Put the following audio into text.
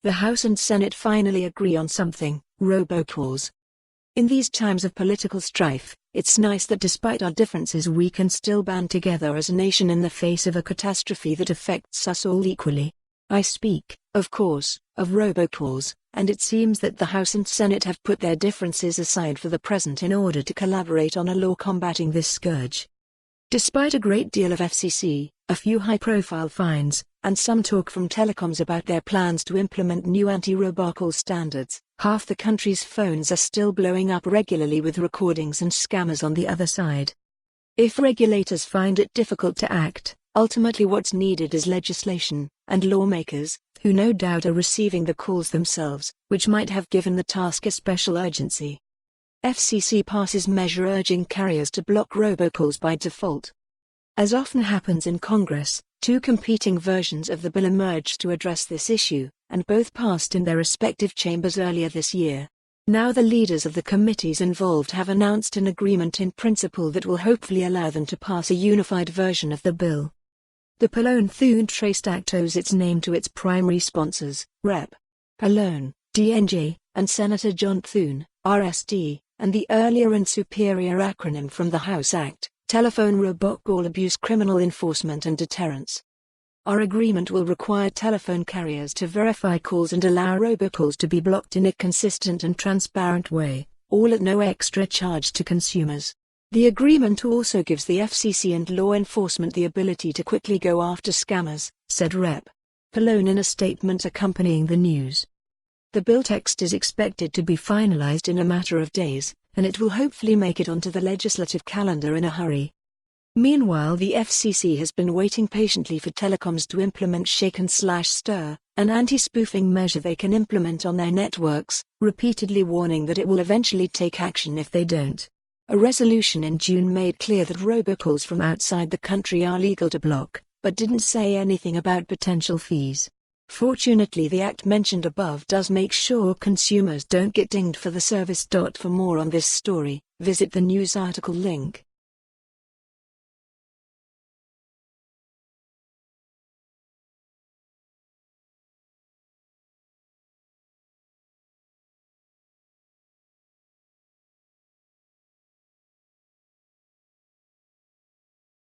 The House and Senate finally agree on something: robocalls. In these times of political strife, it's nice that despite our differences we can still band together as a nation in the face of a catastrophe that affects us all equally. I speak, of course, of robocalls, and it seems that the House and Senate have put their differences aside for the present in order to collaborate on a law combating this scourge. Despite a great deal of FCC, a few high-profile fines, and some talk from telecoms about their plans to implement new anti-robocall standards, half the country's phones are still blowing up regularly with recordings and scammers on the other side. If regulators find it difficult to act, ultimately what's needed is legislation, and lawmakers, who no doubt are receiving the calls themselves, which might have given the task a special urgency. FCC passes measure urging carriers to block robocalls by default. As often happens in Congress, two competing versions of the bill emerged to address this issue, and both passed in their respective chambers earlier this year. Now the leaders of the committees involved have announced an agreement in principle that will hopefully allow them to pass a unified version of the bill. The Pallone-Thune Traced Act owes its name to its primary sponsors, Rep. Pallone, DNJ, and Senator John Thune, RSD, and the earlier and superior acronym from the House Act, Telephone Robocall Abuse Criminal Enforcement and Deterrence. Our agreement will require telephone carriers to verify calls and allow robocalls to be blocked in a consistent and transparent way, all at no extra charge to consumers. The agreement also gives the FCC and law enforcement the ability to quickly go after scammers, said Rep. Pallone in a statement accompanying the news. The bill text is expected to be finalized in a matter of days, and it will hopefully make it onto the legislative calendar in a hurry. Meanwhile, the FCC has been waiting patiently for telecoms to implement shake-and-stir, an anti-spoofing measure they can implement on their networks, repeatedly warning that it will eventually take action if they don't. A resolution in June made clear that robocalls from outside the country are legal to block, but didn't say anything about potential fees. Fortunately, the act mentioned above does make sure consumers don't get dinged for the service. For more on this story, visit the news article link.